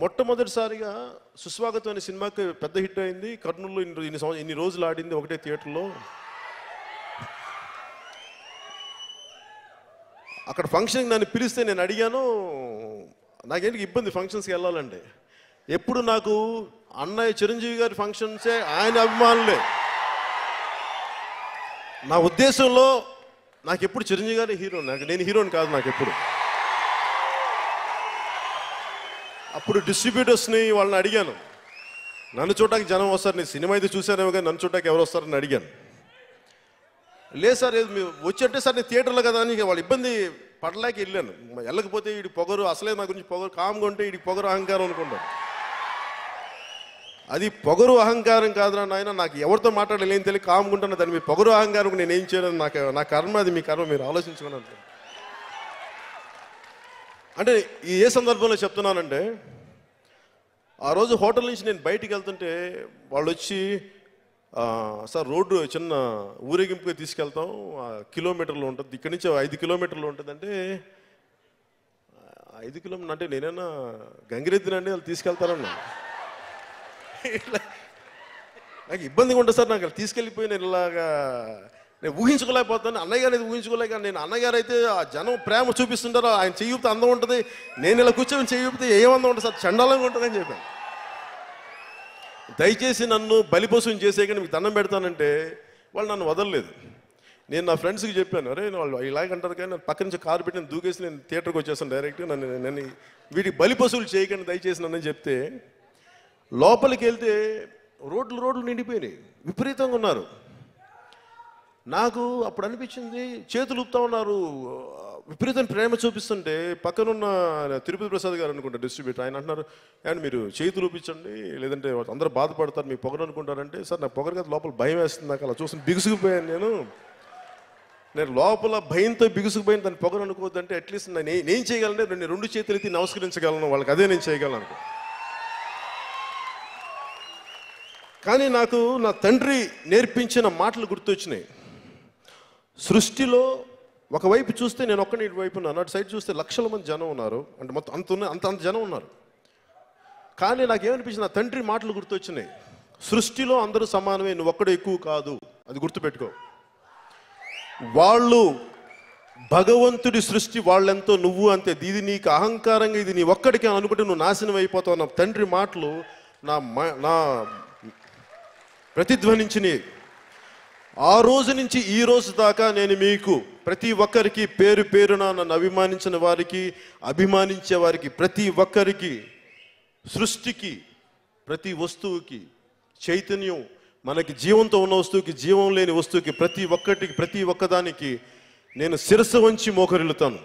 మొట్టమొదటిసారిగా సుస్వాగతం అనే సినిమాకి పెద్ద హిట్ అయింది. కర్నూలులో ఇన్ని రోజులు ఆడింది ఒకటే థియేటర్లో. అక్కడ ఫంక్షన్కి నన్ను పిలిస్తే నేను అడిగాను, నాకేంటి ఇబ్బంది ఫంక్షన్స్కి వెళ్ళాలండి. ఎప్పుడు నాకు అన్నయ్య చిరంజీవి గారి ఫంక్షన్సే ఆయన అభిమానులే. నా ఉద్దేశంలో నాకు ఎప్పుడు చిరంజీవి గారి హీరో, నేను హీరోని కాదు నాకు ఎప్పుడు. అప్పుడు డిస్ట్రిబ్యూటర్స్ని వాళ్ళని అడిగాను, నన్ను చూడటానికి జనం వస్తారు, నేను సినిమా అయితే చూసానేమో కానీ నన్ను చూడటానికి ఎవరు వస్తారని అడిగాను. లేదు సార్, మీరు వచ్చేట్టే సార్ నేను థియేటర్లో కదా అని వాళ్ళు ఇబ్బంది పడలేక వెళ్ళాను. వెళ్ళకపోతే వీడి పొగరు, అసలే నా గురించి పొగరు, కామ్గా ఉంటే వీడికి పొగరు అహంకారం అనుకుంటాను. అది పొగరు అహంకారం కాదురా నాయన, నాకు ఎవరితో మాట్లాడలేని తెలియక కామ్గా ఉంటాను. దాన్ని మీ పొగరు అహంకారం నేను ఏం చేయను, నా కర్మ అది, మీ కర్మ, మీరు ఆలోచించుకున్నాను. అంటే ఏ సందర్భంలో చెప్తున్నానంటే, ఆ రోజు హోటల్ నుంచి నేను బయటికి వెళ్తుంటే వాళ్ళు వచ్చి, సార్ రోడ్డు చిన్న ఊరేగింపుగా తీసుకెళ్తాం, కిలోమీటర్లు ఉంటుంది, ఇక్కడి నుంచి 5 కిలోమీటర్లు ఉంటుంది అంటే 5 కిలోమీటర్లు అంటే నేనైనా గంగిరెద్దునండి వాళ్ళు తీసుకెళ్తారన్నా. నాకు ఇబ్బందిగా ఉంటుంది సార్, నాకు తీసుకెళ్ళిపోయి నేను ఇలాగా నేను ఊహించుకోలేకపోతాను. అన్నయ్య గారు ఊహించుకోలేక, నేను అన్నగారు అయితే ఆ జనం ప్రేమ చూపిస్తుంటారో, ఆయన చెయ్యితే అందం ఉంటుంది, నేను ఇలా కూర్చొని చెయ్యితే ఏమందం ఉంటుంది సార్, చండాలంగా ఉంటుందని చెప్పాను. దయచేసి నన్ను బలిపశువుని చేసేయకండి, మీకు దండం పెడతానంటే వాళ్ళు నన్ను వదలలేదు. నేను నా ఫ్రెండ్స్కి చెప్పాను, అరే వాళ్ళు ఇలాగంటారు కానీ నన్ను పక్క నుంచి కారు పెట్టి నేను దూకేసి నేను థియేటర్కి వచ్చేసాను డైరెక్ట్గా, నన్ను వీటికి బలిపశువులు చేయకండి దయచేసి నన్ను చెప్తే, లోపలికి వెళ్తే రోడ్లు నిండిపోయినాయి, విపరీతంగా ఉన్నారు. నాకు అప్పుడు అనిపించింది, చేతులు ఊపుతా ఉన్నారు, విపరీతమైన ప్రేమ చూపిస్తుంటే పక్కనున్న తిరుపతి ప్రసాద్ గారు అనుకుంటా డిస్ట్రిబ్యూటర్, ఆయన అంటున్నారు, అండ్ మీరు చేతులు ఊపించండి లేదంటే అందరూ బాధపడతారు, మీ పొగరు అనుకుంటారంటే. సార్ నాకు పొగరు కదా, లోపల భయం వేస్తుంది, నాకు అలా చూసి బిగుసుకుపోయాను. నేను లోపల భయంతో బిగుసుకుపోయిన దాన్ని పొగరు అనుకోవద్దంటే అట్లీస్ట్ నేను చేయగలంటే నేను 2 చేతులు ఎత్తి నమస్కరించగలను వాళ్ళకి, అదే నేను చేయగలను అనుకో. కానీ నాకు నా తండ్రి నేర్పించిన మాటలు గుర్తొచ్చినాయి. సృష్టిలో ఒకవైపు చూస్తే నేను ఒక్కని వైపు ఉన్నాను, అటు సైడ్ చూస్తే లక్షల మంది జనం ఉన్నారు, అంటే మొత్తం అంత జనం ఉన్నారు. కానీ నాకేమనిపించింది, నా తండ్రి మాటలు గుర్తొచ్చినాయి. సృష్టిలో అందరూ సమానమే, నువ్వు ఒక్కడు ఎక్కువ కాదు, అది గుర్తుపెట్టుకో. వాళ్ళు భగవంతుడి సృష్టి, వాళ్ళెంతో నువ్వు అంతే, ఇది నీకు అహంకారంగా ఇది నీ ఒక్కడికి అనుకుంటే నువ్వు నాశనం అయిపోతావు. నా తండ్రి మాటలు నా ప్రతిధ్వనించినాయి. ఆ రోజు నుంచి ఈ రోజు దాకా నేను మీకు ప్రతి ఒక్కరికి పేరు పేరున నన్ను అభిమానించిన వారికి, అభిమానించే వారికి, ప్రతి ఒక్కరికి, సృష్టికి, ప్రతి వస్తువుకి, చైతన్యం, మనకి జీవంతో ఉన్న వస్తువుకి, జీవం లేని వస్తువుకి, ప్రతి ఒక్కటికి, ప్రతి ఒక్కదానికి నేను శిరస్సు వంచి మోకరిల్లుతాను.